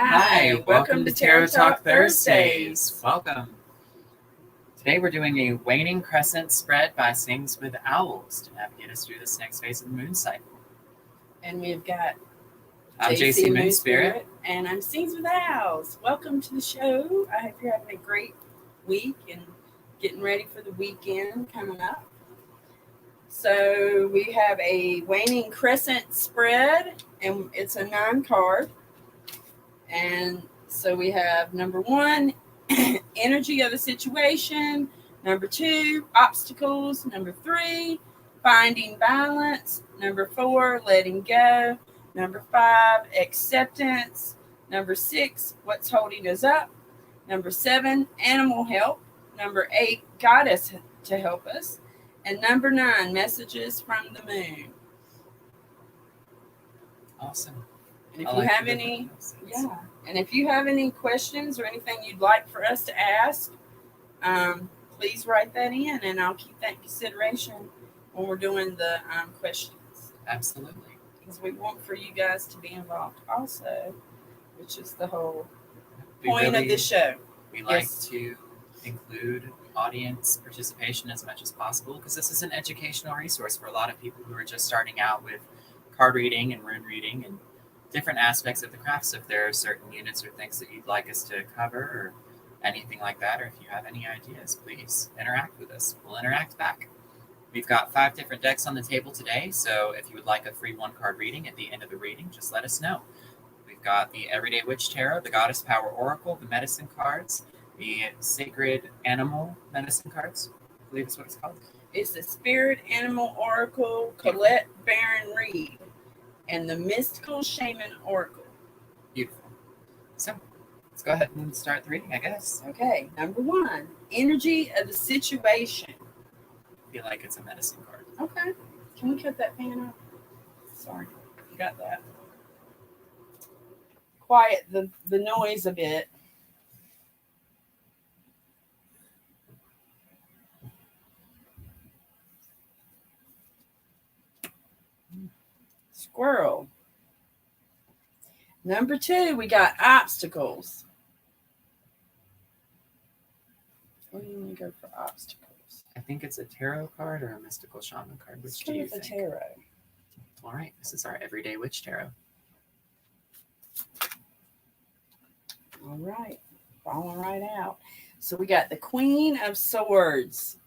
Hi, welcome to Tarot Talk Thursdays. Welcome. Today we're doing a waning crescent spread by Sings with Owls to navigate us through this next phase of the moon cycle. And we've got I'm Jacy Moonspirit. And I'm Sings with Owls. Welcome to the show. I hope you're having a great week and getting ready for the weekend coming up. So we have a waning crescent spread, and it's a 9-card. And so we have number 1, energy of the situation. Number 2, obstacles. Number 3, finding balance. Number 4, letting go. Number 5, acceptance. Number 6, what's holding us up. Number 7, animal help. Number 8, goddess to help us. And number 9, messages from the moon. Awesome. And if you have any, and if you have any questions or anything you'd like for us to ask, please write that in, and I'll keep that in consideration when we're doing the questions. Absolutely. Because we want for you guys to be involved also, which is the whole point of the show. We like to include audience participation as much as possible because this is an educational resource for a lot of people who are just starting out with card reading and rune reading and different aspects of the craft. So if there are certain units or things that you'd like us to cover or anything like that, or if you have any ideas, please interact with us. We'll interact back. We've got 5 different decks on the table today, so if you would like a free 1-card reading at the end of the reading, just let us know. We've got the Everyday Witch Tarot, the Goddess Power Oracle, the Medicine cards, the Sacred Animal Medicine cards, I believe is what it's called. It's the Spirit Animal Oracle, Colette Baron Reed, and the Mystical Shaman Oracle. Beautiful. So, let's go ahead and start the reading, I guess. Okay, number 1, energy of the situation. I feel like it's a medicine card. Okay. Can we cut that fan off? Sorry, forgot that. Quiet the noise a bit. Squirrel. Number 2, we got obstacles. What do you want to go for obstacles? I think it's a tarot card or a mystical shaman card. Which do you think? Tarot. All right, this is our Everyday Witch Tarot. All right, falling right out. So we got the Queen of Swords.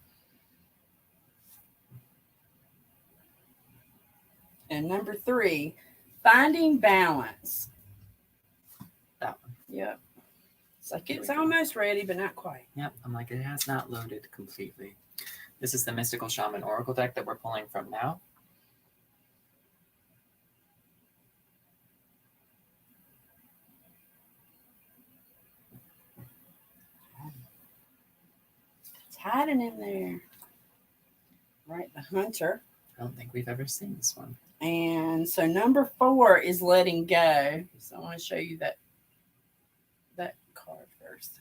And number 3, finding balance. That one. Yep. It's like it's almost ready, but not quite. Yep, I'm like, it has not loaded completely. This is the Mystical Shaman Oracle deck that we're pulling from now. It's hiding in there. Right, the Hunter. I don't think we've ever seen this one. And so number 4 is letting go. So I want to show you that card first.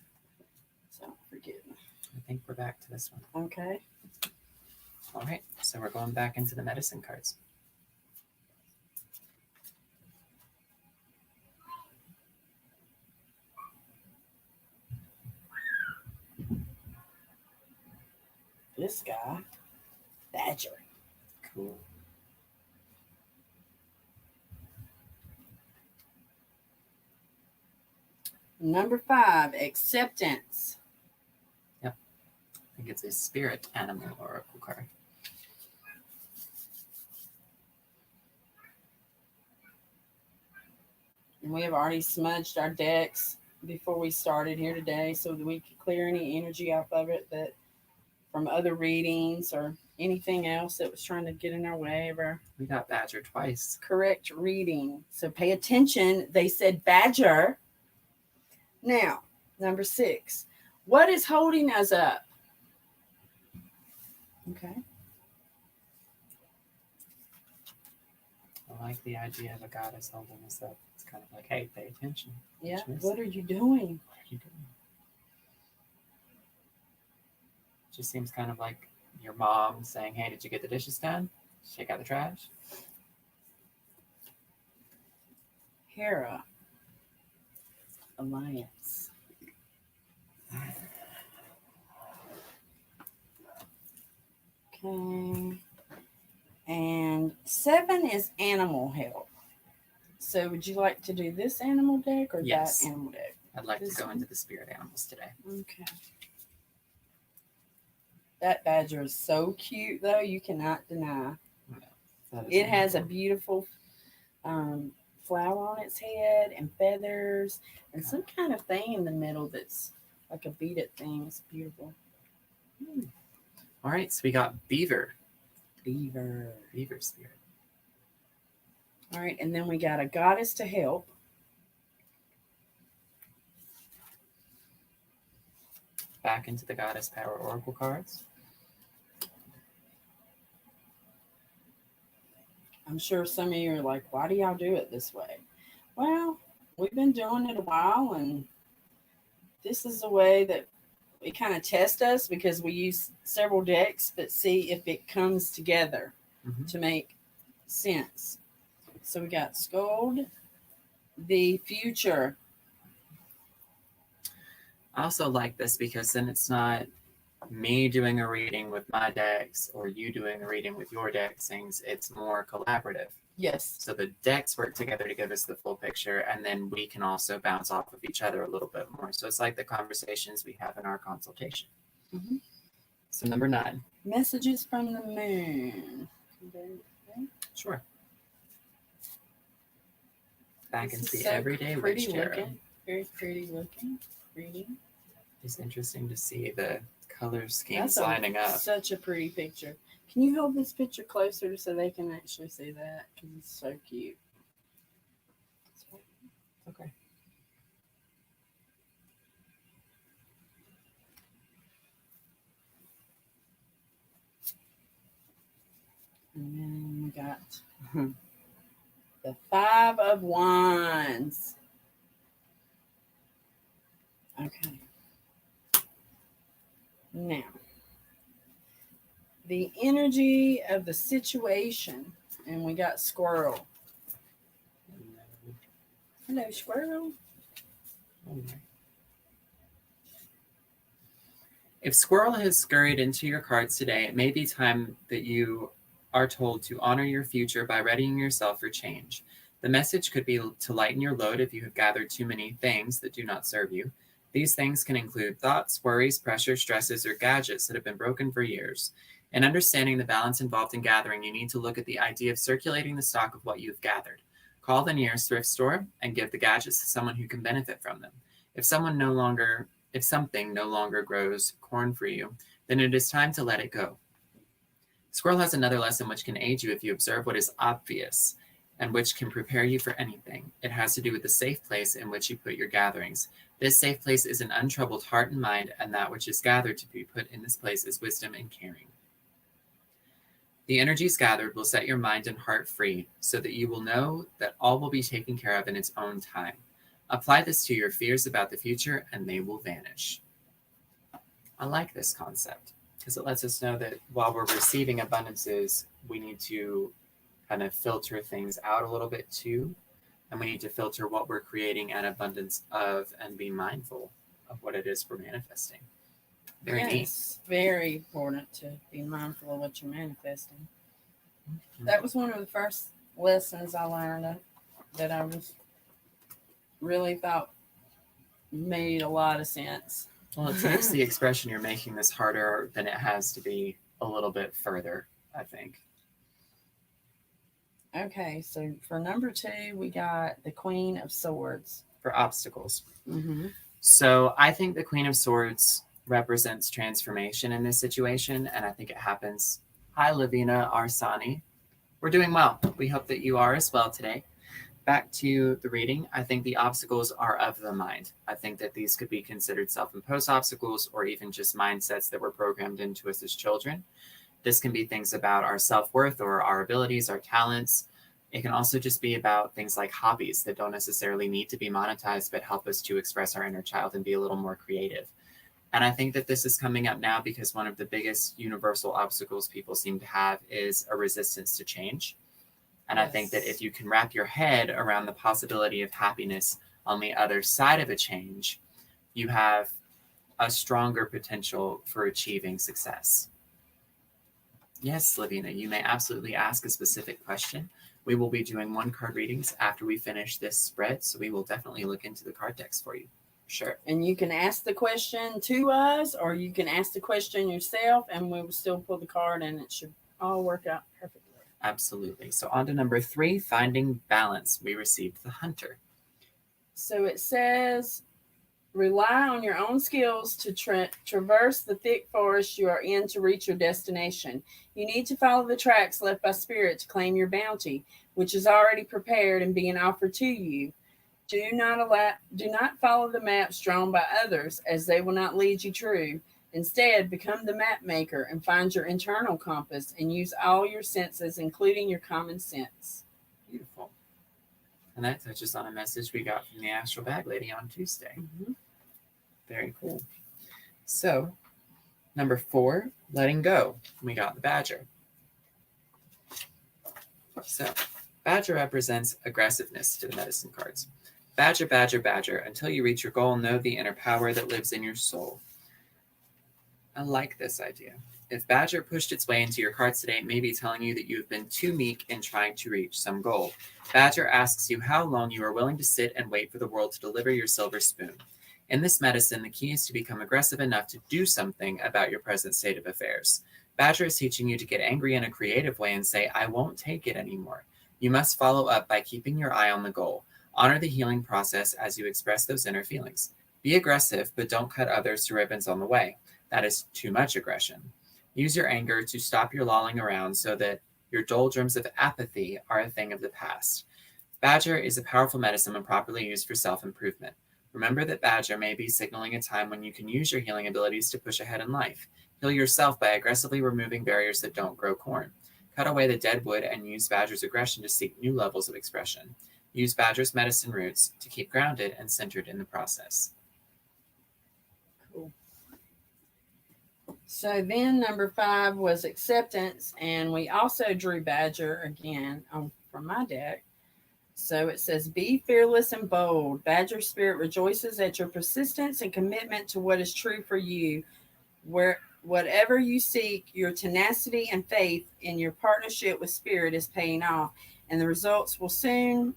So don't forget. I think we're back to this one. Okay. All right, so we're going back into the medicine cards. This guy, Badger. Cool. Number 5, acceptance. Yep. I think it's a Spirit Animal Oracle card. And we have already smudged our decks before we started here today so that we could clear any energy off of it that from other readings or anything else that was trying to get in our way of our We got Badger twice. correct reading. So pay attention. They said Badger. Now, number 6, what is holding us up? Okay. I like the idea of a goddess holding us up. It's kind of like, hey, pay attention. Yeah. What are you doing? What are you doing? It just seems kind of like your mom saying, hey, did you get the dishes done? Take out the trash. Hera. Alliance. Okay. And 7 is animal help. So would you like to do this animal deck or Yes. that animal deck? I'd like This to go one? into the spirit animals today. Okay. That badger is so cute, though. You cannot deny. It has a beautiful flower on its head and feathers and some kind of thing in the middle that's like a beaded thing. It's beautiful. All right, so we got beaver. Beaver. Beaver spirit. All right, and then we got a goddess to help. Back into the goddess power oracle cards. I'm sure some of you are like, why do y'all do it this way? Well, we've been doing it a while, and this is a way that we kind of test us because we use several decks, but see if it comes together to make sense. So we got Scold, the future. I also like this because then it's not me doing a reading with my decks or you doing a reading with your decks. It's more collaborative. Yes. So the decks work together to give us the full picture, and then we can also bounce off of each other a little bit more. So it's like the conversations we have in our consultation. Mm-hmm. So number 9. Messages from the moon. Sure. Back This into is the everyday witch tarot. looking. Very pretty looking reading. It's interesting to see the color schemes That's lining up. Such a pretty picture. Can you hold this picture closer so they can actually see that? Because it's so cute. Okay. And then we got the 5 of Wands. Okay. Now, the energy of the situation, and we got Squirrel. Hello, Squirrel. If Squirrel has scurried into your cards today, it may be time that you are told to honor your future by readying yourself for change. The message could be to lighten your load if you have gathered too many things that do not serve you. These things can include thoughts, worries, pressure, stresses, or gadgets that have been broken for years. In understanding the balance involved in gathering, you need to look at the idea of circulating the stock of what you've gathered. Call the nearest thrift store and give the gadgets to someone who can benefit from them. If something no longer grows corn for you, then it is time to let it go. Squirrel has another lesson which can aid you if you observe what is obvious and which can prepare you for anything. It has to do with the safe place in which you put your gatherings. This safe place is an untroubled heart and mind, and that which is gathered to be put in this place is wisdom and caring. The energies gathered will set your mind and heart free so that you will know that all will be taken care of in its own time. Apply this to your fears about the future and they will vanish. I like this concept because it lets us know that while we're receiving abundances, we need to kind of filter things out a little bit too. And we need to filter what we're creating an abundance of and be mindful of what it is we're manifesting. Very neat. It's very important to be mindful of what you're manifesting. That was one of the first lessons I learned that I was really thought made a lot of sense. Well, it takes the expression you're making this harder than it has to be a little bit further, I think. Okay, so for number 2, we got the Queen of Swords. For obstacles. Mm-hmm. So I think the Queen of Swords represents transformation in this situation, and I think it happens. Hi, Lavina Arsani. We're doing well. We hope that you are as well today. Back to the reading, I think the obstacles are of the mind. I think that these could be considered self-imposed obstacles or even just mindsets that were programmed into us as children. This can be things about our self-worth or our abilities, our talents. It can also just be about things like hobbies that don't necessarily need to be monetized, but help us to express our inner child and be a little more creative. And I think that this is coming up now because one of the biggest universal obstacles people seem to have is a resistance to change. And yes. I think that if you can wrap your head around the possibility of happiness on the other side of a change, you have a stronger potential for achieving success. Yes, Lavina, you may absolutely ask a specific question. We will be doing one card readings after we finish this spread, so we will definitely look into the card decks for you. Sure. And you can ask the question to us, or you can ask the question yourself, and we will still pull the card, and it should all work out perfectly. Absolutely. So on to number 3, finding balance. We received the Hunter. So it says, rely on your own skills to traverse the thick forest you are in to reach your destination. You need to follow the tracks left by Spirit to claim your bounty, which is already prepared and being offered to you. Do not follow the maps drawn by others, as they will not lead you true. Instead, become the map maker and find your internal compass and use all your senses, including your common sense. Beautiful. And that touches on a message we got from the Astral Bag Lady on Tuesday. Mm-hmm. Very cool. So, number 4, letting go. We got the Badger. So, Badger represents aggressiveness to the medicine cards. Badger, badger, badger. Until you reach your goal, know the inner power that lives in your soul. I like this idea. If Badger pushed its way into your cards today, it may be telling you that you have been too meek in trying to reach some goal. Badger asks you how long you are willing to sit and wait for the world to deliver your silver spoon. In this medicine, the key is to become aggressive enough to do something about your present state of affairs. Badger is teaching you to get angry in a creative way and say, I won't take it anymore. You must follow up by keeping your eye on the goal. Honor the healing process as you express those inner feelings. Be aggressive, but don't cut others to ribbons on the way. That is too much aggression. Use your anger to stop your lolling around so that your doldrums of apathy are a thing of the past. Badger is a powerful medicine when properly used for self-improvement. Remember that Badger may be signaling a time when you can use your healing abilities to push ahead in life. Heal yourself by aggressively removing barriers that don't grow corn. Cut away the dead wood and use Badger's aggression to seek new levels of expression. Use Badger's medicine roots to keep grounded and centered in the process. Cool. So then number 5 was acceptance, and we also drew Badger again from my deck. So it says, be fearless and bold. Badger Spirit rejoices at your persistence and commitment to what is true for you. Whatever you seek, your tenacity and faith in your partnership with Spirit is paying off, and the results will soon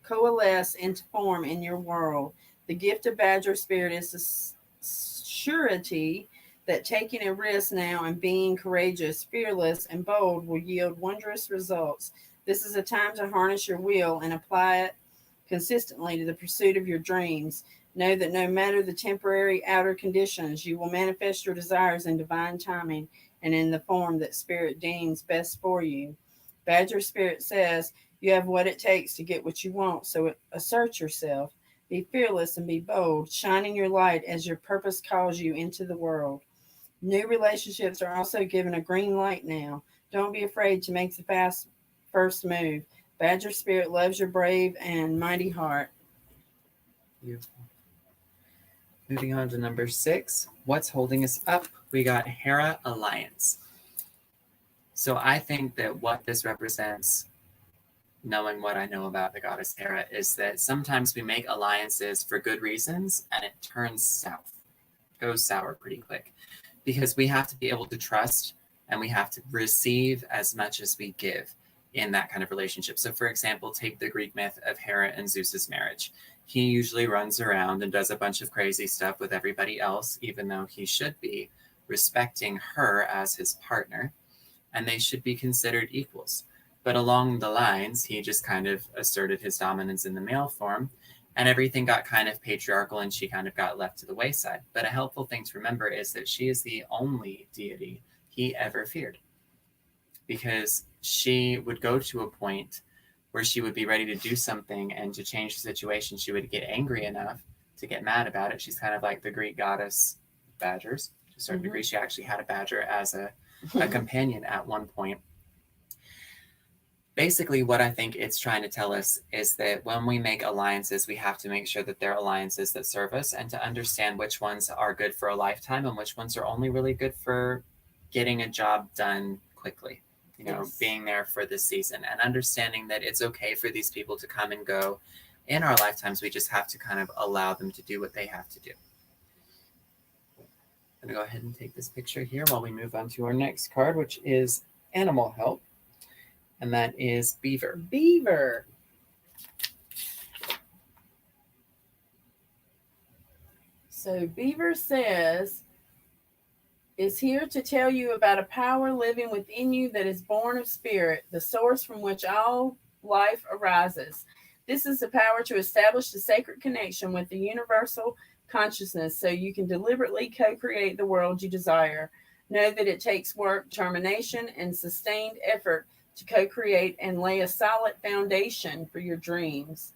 coalesce into form in your world. The gift of Badger Spirit is the surety that taking a risk now and being courageous, fearless, and bold will yield wondrous results. This is a time to harness your will and apply it consistently to the pursuit of your dreams. Know that no matter the temporary outer conditions, you will manifest your desires in divine timing and in the form that Spirit deems best for you. Badger Spirit says you have what it takes to get what you want, so assert yourself. Be fearless and be bold, shining your light as your purpose calls you into the world. New relationships are also given a green light now. Don't be afraid to make the first move. Badger Spirit loves your brave and mighty heart. Beautiful. Moving on to number 6, what's holding us up? We got Hera Alliance. So I think that what this represents, knowing what I know about the goddess Hera, is that sometimes we make alliances for good reasons and it turns south. It goes sour pretty quick. Because we have to be able to trust and we have to receive as much as we give in that kind of relationship. So for example, take the Greek myth of Hera and Zeus's marriage. He usually runs around and does a bunch of crazy stuff with everybody else, even though he should be respecting her as his partner, and they should be considered equals. But along the lines, he just kind of asserted his dominance in the male form, and everything got kind of patriarchal and she kind of got left to the wayside. But a helpful thing to remember is that she is the only deity he ever feared, because she would go to a point where she would be ready to do something, and to change the situation, she would get angry enough to get mad about it. She's kind of like the Greek goddess badgers. To a certain degree, she actually had a badger as a companion at one point. Basically, what I think it's trying to tell us is that when we make alliances, we have to make sure that they're alliances that serve us, and to understand which ones are good for a lifetime and which ones are only really good for getting a job done quickly. Yes. Being there for this season and understanding that it's okay for these people to come and go. in our lifetimes. We just have to kind of allow them to do what they have to do. I'm going to go ahead and take this picture here while we move on to our next card, which is Animal Help. And that is Beaver. Beaver. So Beaver is here to tell you about a power living within you that is born of spirit, the source from which all life arises. This is the power to establish a sacred connection with the universal consciousness so you can deliberately co-create the world you desire. Know that it takes work, determination, and sustained effort to co-create and lay a solid foundation for your dreams.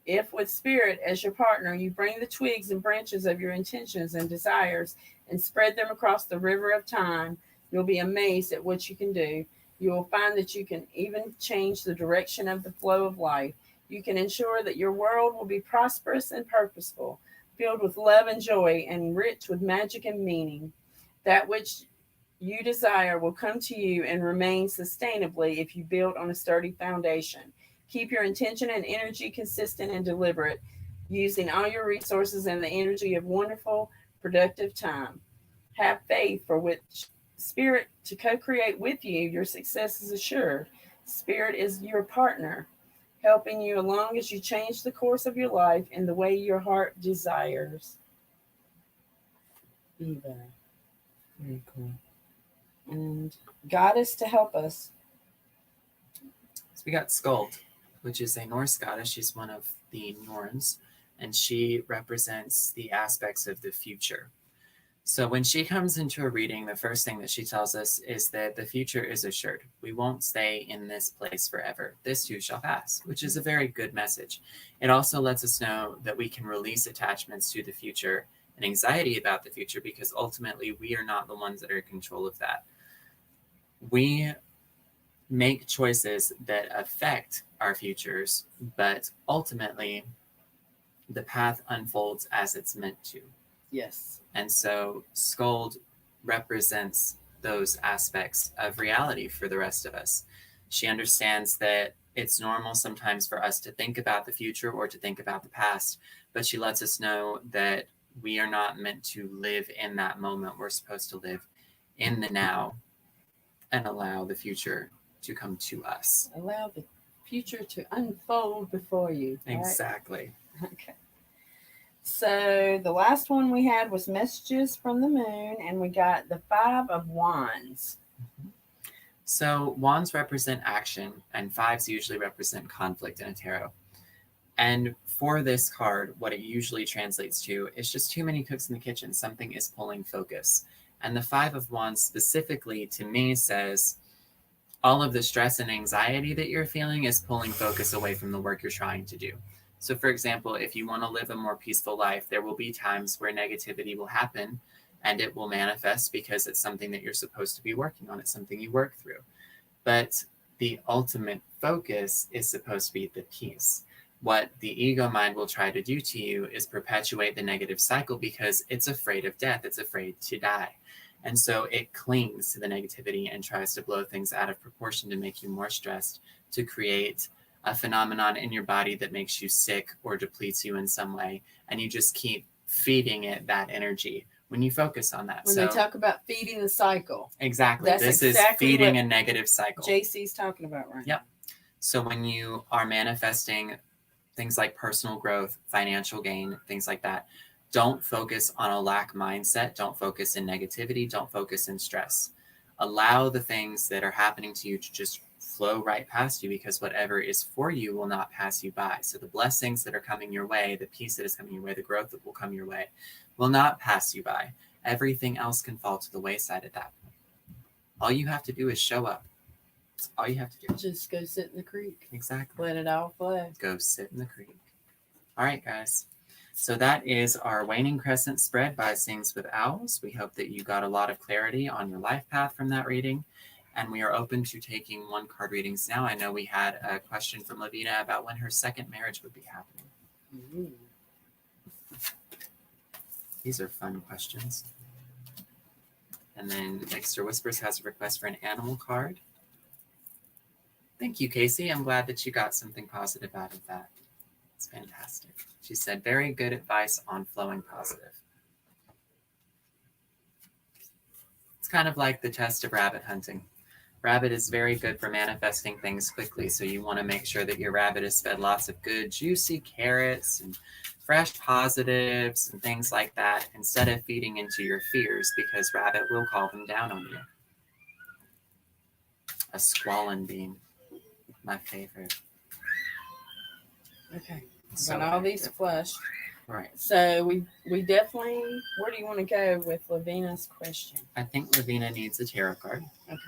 If with spirit as your partner, you bring the twigs and branches of your intentions and desires and spread them across the river of time, you'll be amazed at what you can do. You will find that you can even change the direction of the flow of life. You can ensure that your world will be prosperous and purposeful, filled with love and joy, and rich with magic and meaning. That which you desire will come to you and remain sustainably if you build on a sturdy foundation. Keep your intention and energy consistent and deliberate, using all your resources and the energy of wonderful, productive time. Have faith for which spirit to co-create with you. Your success is assured. Spirit is your partner, helping you along as you change the course of your life in the way your heart desires. Beaver. Very cool. And goddess to help us. So we got Skuld, which is a Norse goddess. She's one of the Norns, and she represents the aspects of the future. So when she comes into a reading, the first thing that she tells us is that the future is assured. We won't stay in this place forever. This too shall pass, which is a very good message. It also lets us know that we can release attachments to the future and anxiety about the future, because ultimately we are not the ones that are in control of that. We make choices that affect our futures, but ultimately the path unfolds as it's meant to. Yes. And so Skuld represents those aspects of reality for the rest of us. She understands that it's normal sometimes for us to think about the future or to think about the past, but she lets us know that we are not meant to live in that moment. We're supposed to live in the now and allow the future to come to us. Allow the future to unfold before you. Right? Exactly. Okay. So the last one we had was Messages from the Moon, and we got the Five of Wands. So wands represent action, and fives usually represent conflict in a tarot. And for this card, what it usually translates to is just too many cooks in the kitchen. Something is pulling focus. And the Five of Wands specifically to me says all of the stress and anxiety that you're feeling is pulling focus away from the work you're trying to do. So for example, if you want to live a more peaceful life, there will be times where negativity will happen and it will manifest because it's something that you're supposed to be working on. It's something you work through. But the ultimate focus is supposed to be the peace. What the ego mind will try to do to you is perpetuate the negative cycle because it's afraid of death. It's afraid to die. And so it clings to the negativity and tries to blow things out of proportion to make you more stressed, to create a phenomenon in your body that makes you sick or depletes you in some way. And you just keep feeding it that energy when you focus on that. When they talk about feeding the cycle. Exactly. This is feeding a negative cycle. Jacy's talking about right now. Yep. So when you are manifesting things like personal growth, financial gain, things like that, don't focus on a lack mindset. Don't focus in negativity. Don't focus in stress. Allow the things that are happening to you to just flow right past you, because whatever is for you will not pass you by. So the blessings that are coming your way, the peace that is coming your way, the growth that will come your way will not pass you by. Everything else can fall to the wayside at that point. All you have to do is show up. That's all you have to do. Just go sit in the creek. Exactly. Let it all flow. Go sit in the creek. All right, guys. So that is our Waning Crescent spread by Sings with Owls. We hope that you got a lot of clarity on your life path from that reading. And we are open to taking one card readings now. I know we had a question from Lavina about when her second marriage would be happening. Mm-hmm. These are fun questions. And then Dexter Whispers has a request for an animal card. Thank you, Casey. I'm glad that you got something positive out of that. It's fantastic. She said, very good advice on flowing positive. It's kind of like the test of rabbit hunting. Rabbit is very good for manifesting things quickly, so you want to make sure that your rabbit is fed lots of good, juicy carrots and fresh positives and things like that, instead of feeding into your fears, because rabbit will call them down on you. A squallen bean, my favorite. Okay. So Got all these flushed. Right. So we definitely, where do you want to go with Lavina's question? I think Lavina needs a tarot card. Okay.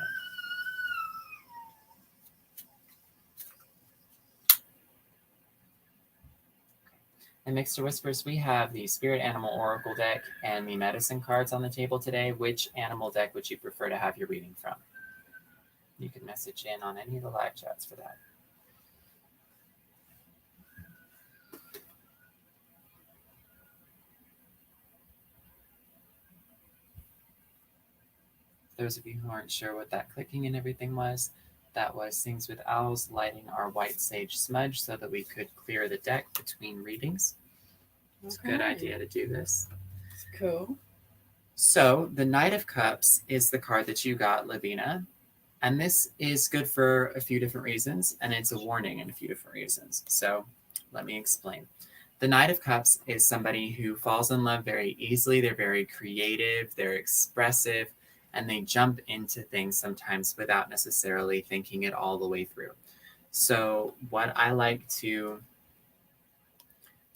In Mixed Whispers, we have the Spirit Animal Oracle deck and the Medicine cards on the table today. Which animal deck would you prefer to have your reading from? You can message in on any of the live chats for that. Those of you who aren't sure what that clicking and everything was, that was Sings with Owls lighting our white sage smudge so that we could clear the deck between readings. It's a good idea to do this. Cool. So the Knight of Cups is the card that you got, Lavina. And this is good for a few different reasons, and it's a warning in a few different reasons. So let me explain. The Knight of Cups is somebody who falls in love very easily. They're very creative, they're expressive, and they jump into things sometimes without necessarily thinking it all the way through. So what I like to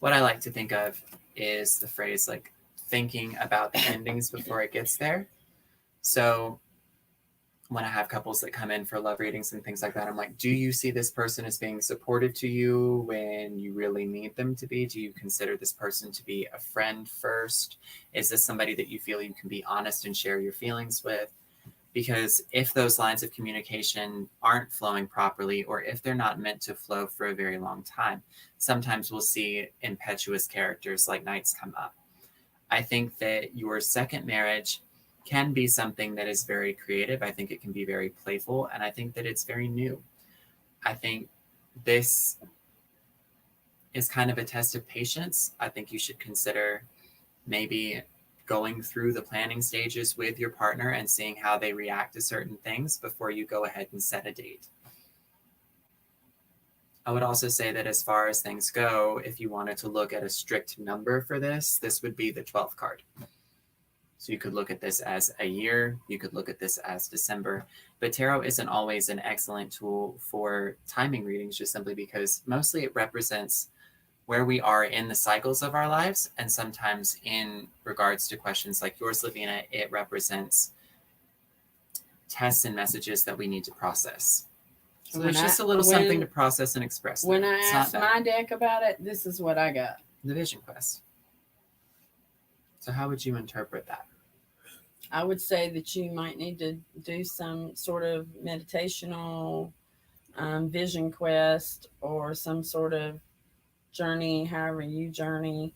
think of is the phrase like thinking about the endings before it gets there. So when I have couples that come in for love readings and things like that, I'm like, do you see this person as being supportive to you when you really need them to be? Do you consider this person to be a friend first? Is this somebody that you feel you can be honest and share your feelings with? Because if those lines of communication aren't flowing properly, or if they're not meant to flow for a very long time, sometimes we'll see impetuous characters like knights come up. I think that your second marriage can be something that is very creative. I think it can be very playful, and I think that it's very new. I think this is kind of a test of patience. I think you should consider maybe going through the planning stages with your partner and seeing how they react to certain things before you go ahead and set a date. I would also say that as far as things go, if you wanted to look at a strict number for this, this would be the 12th card. So you could look at this as a year, you could look at this as December, but tarot isn't always an excellent tool for timing readings, just simply because mostly it represents where we are in the cycles of our lives. And sometimes in regards to questions like yours, Lavina, it represents tests and messages that we need to process. So there's just a little something to process and express. When I asked my deck about it, this is what I got. The Vision Quest. So how would you interpret that? I would say that you might need to do some sort of meditational vision quest or some sort of journey, however you journey,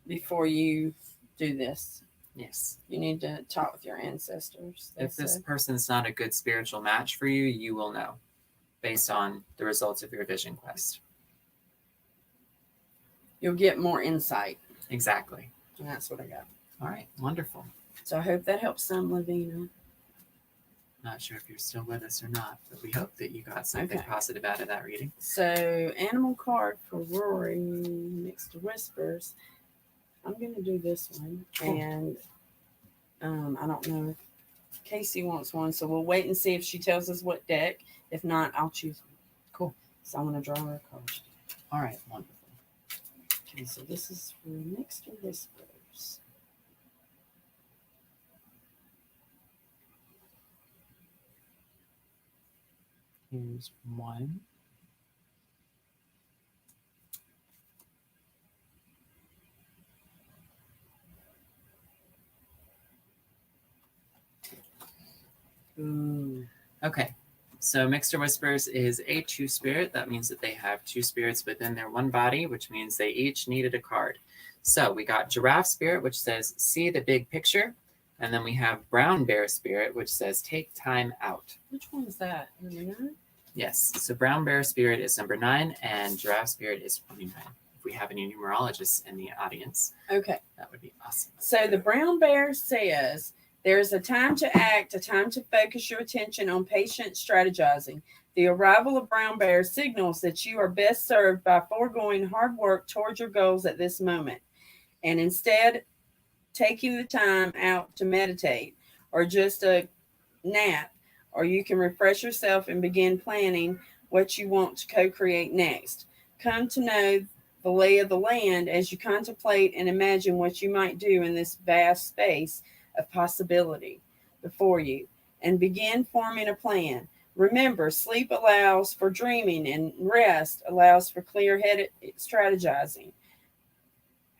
before you do this. Yes. You need to talk with your ancestors. If this person's not a good spiritual match for you, you will know based on the results of your vision quest. You'll get more insight. Exactly. And that's what I got. All right. Wonderful. So I hope that helps some, Lavina. Not sure if you're still with us or not, but we hope that you got something positive out of that reading. So, animal card for Rory, Mixed Whispers. I'm going to do this one. Cool. And I don't know if Casey wants one, so we'll wait and see if she tells us what deck. If not, I'll choose one. Cool. So I'm going to draw her a card. All right. Wonderful. Okay, so this is for Mixed Whispers. Here's one. Ooh. Okay. So Mixed Whispers is a two spirit. That means that they have two spirits within their one body, which means they each needed a card. So we got Giraffe Spirit, which says, see the big picture. And then we have Brown Bear Spirit, which says, take time out. Which one is that? You know? Yes. So brown bear spirit is number 9, and giraffe spirit is 29. If we have any numerologists in the audience, Okay. that would be awesome. So the brown bear says there's a time to act, a time to focus your attention on patient strategizing. The arrival of brown bear signals that you are best served by foregoing hard work towards your goals at this moment, and instead taking the time out to meditate or just a nap, or you can refresh yourself and begin planning what you want to co-create next. Come to know the lay of the land as you contemplate and imagine what you might do in this vast space of possibility before you, and begin forming a plan. Remember, sleep allows for dreaming and rest allows for clear-headed strategizing.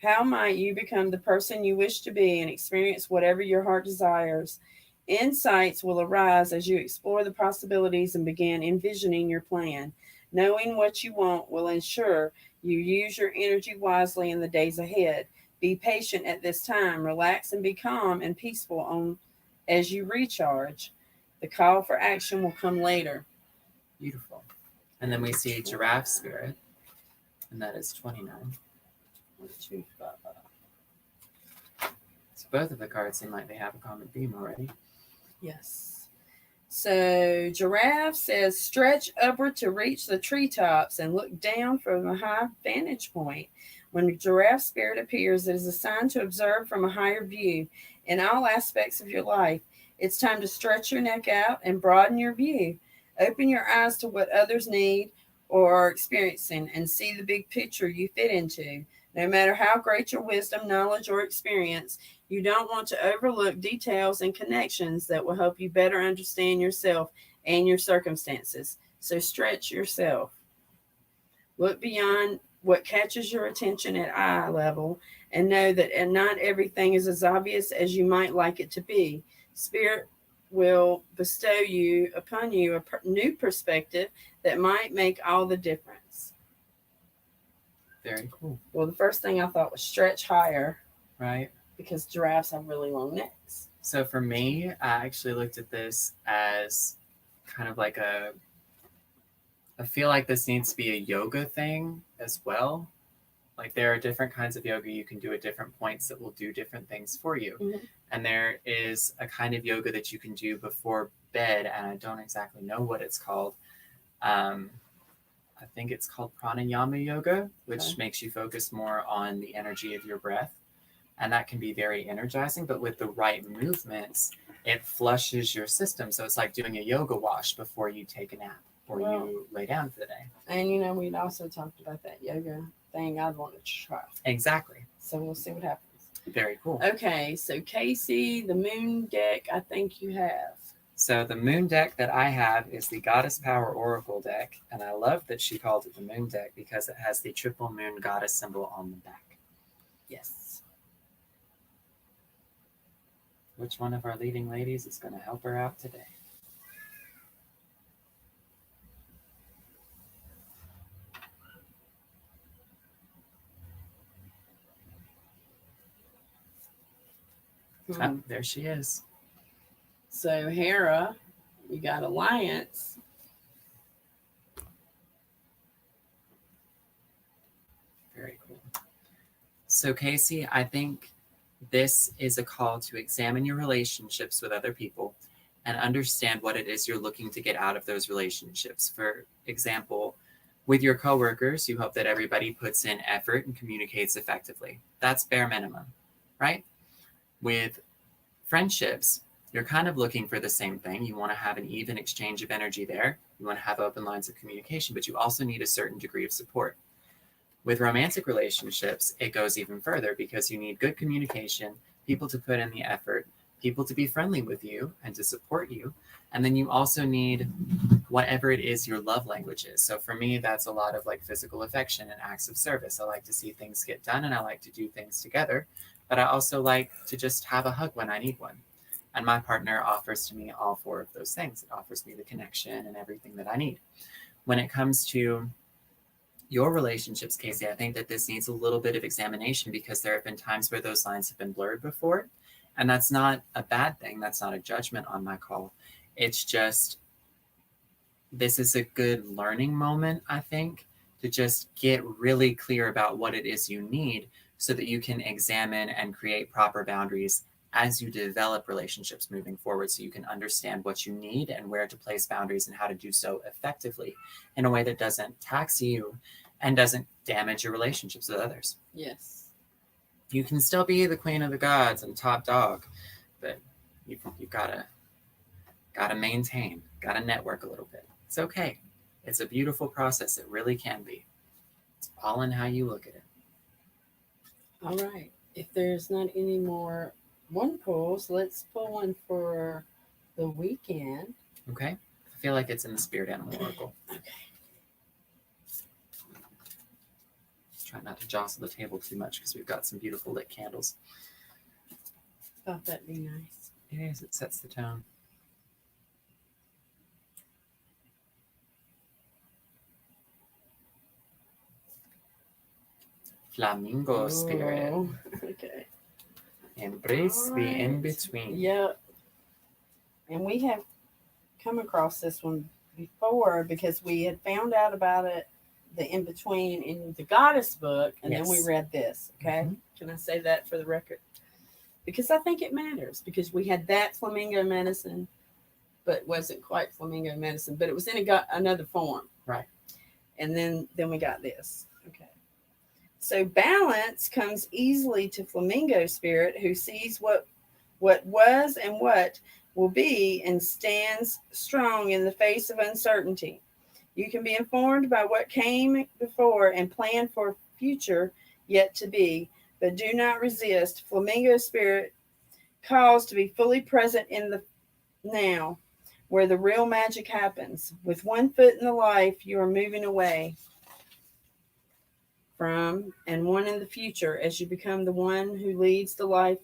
How might you become the person you wish to be and experience whatever your heart desires? Insights will arise as you explore the possibilities and begin envisioning your plan. Knowing what you want will ensure you use your energy wisely in the days ahead. Be patient at this time. Relax and be calm and peaceful as you recharge. The call for action will come later. Beautiful. And then we see giraffe spirit, and that is 29. 1, 2, 5. So both of the cards seem like they have a common theme already. Yes. So giraffe says stretch upward to reach the treetops and look down from a high vantage point. When the giraffe spirit appears, it is a sign to observe from a higher view in all aspects of your life. It's time to stretch your neck out and broaden your view. Open your eyes to what others need or are experiencing and see the big picture you fit into. No matter how great your wisdom, knowledge, or experience, you don't want to overlook details and connections that will help you better understand yourself and your circumstances. So stretch yourself. Look beyond what catches your attention at eye level and know that not everything is as obvious as you might like it to be. Spirit will bestow upon you a new perspective that might make all the difference. Very cool. Well, the first thing I thought was stretch higher. Right. Because giraffes have really long necks. So for me, I actually looked at this as kind of like I feel like this needs to be a yoga thing as well. Like there are different kinds of yoga you can do at different points that will do different things for you. Mm-hmm. And there is a kind of yoga that you can do before bed, and I don't exactly know what it's called. I think it's called pranayama yoga, which makes you focus more on the energy of your breath. And that can be very energizing, but with the right movements, it flushes your system. So it's like doing a yoga wash before you take a nap or you lay down for the day. And, we'd also talked about that yoga thing I'd wanted to try. Exactly. So we'll see what happens. Very cool. Okay, so Casey, the moon deck, I think you have. So the moon deck that I have is the Goddess Power Oracle deck, and I love that she called it the moon deck because it has the triple moon goddess symbol on the back. Yes. Which one of our leading ladies is going to help her out today? Oh, there she is. So Hera, you got Alliance. Very cool. So Casey, I think this is a call to examine your relationships with other people and understand what it is you're looking to get out of those relationships. For example, with your coworkers, you hope that everybody puts in effort and communicates effectively. That's bare minimum, right? With friendships, you're kind of looking for the same thing. You want to have an even exchange of energy there. You want to have open lines of communication, but you also need a certain degree of support. With romantic relationships, it goes even further because you need good communication, people to put in the effort, people to be friendly with you and to support you. And then you also need whatever it is your love language is. So for me, that's a lot of like physical affection and acts of service. I like to see things get done and I like to do things together. But I also like to just have a hug when I need one. And my partner offers to me all 4 of those things. It offers me the connection and everything that I need. When it comes to your relationships, Casey, I think that this needs a little bit of examination because there have been times where those lines have been blurred before. And that's not a bad thing. That's not a judgment on my call. It's just this is a good learning moment, I think, to just get really clear about what it is you need so that you can examine and create proper boundaries as you develop relationships moving forward, so you can understand what you need and where to place boundaries and how to do so effectively in a way that doesn't tax you and doesn't damage your relationships with others. Yes. You can still be the queen of the gods and top dog, but you've gotta maintain, gotta network a little bit. It's okay. It's a beautiful process. It really can be. It's all in how you look at it. All right. If there's not any more one pulls, let's pull one for the weekend. Okay? I feel like it's in the Spirit Animal Oracle. Okay. Try not to jostle the table too much because we've got some beautiful lit candles. Thought that'd be nice. It is. It sets the tone. Flamingo Spirit. Oh, okay. Embrace the Alright. in-between. Yep. And we have come across this one before because we had found out about it, the in between, in the Goddess book, and then we Yes. read this. Okay. Mhm. Can I say that for the record? Because I think it matters, because we had that flamingo medicine, but wasn't quite flamingo medicine, but it was in another form. Right. And then we got this. Okay. So balance comes easily to flamingo spirit, who sees what was and what will be and stands strong in the face of uncertainty. You can be informed by what came before and plan for future yet to be, but do not resist. Flamingo spirit calls to be fully present in the now, where the real magic happens. With one foot in the life you are moving away from, and one in the future as you become the one who leads the life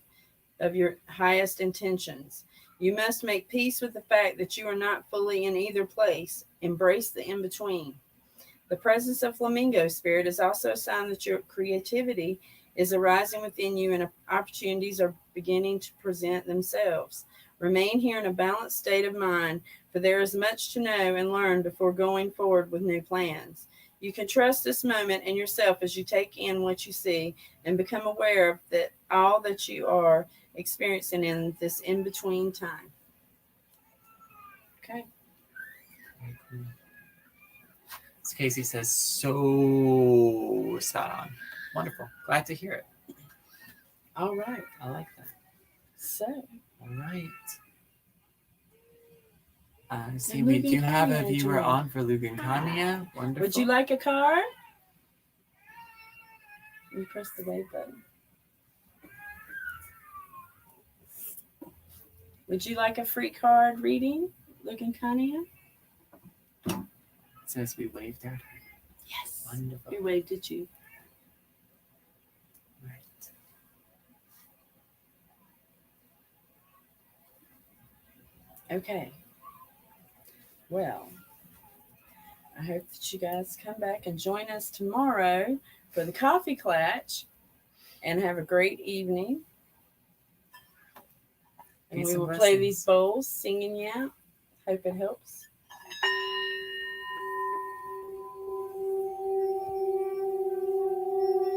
of your highest intentions. You must make peace with the fact that you are not fully in either place. Embrace the in between. The presence of flamingo spirit is also a sign that your creativity is arising within you and opportunities are beginning to present themselves. Remain here in a balanced state of mind, for there is much to know and learn before going forward with new plans. You can trust this moment and yourself as you take in what you see and become aware of that all that you are experiencing in this in-between time. Okay. So Casey says, so spot on. Wonderful. Glad to hear it. All right. I like that. So, All right. I see And we do Lugan have a Kanya viewer joined. on for Lugankania. Wonderful. would you like a card? You press the wave button. Would you like a free card reading, Lugan Kanya? It says we waved at her. Yes. Wonderful. You waved at you. Right. Okay. Well, I hope that you guys come back and join us tomorrow for the coffee clutch and have a great evening. And Peace we and will play blessings. these bowls singing you out. Hope it helps.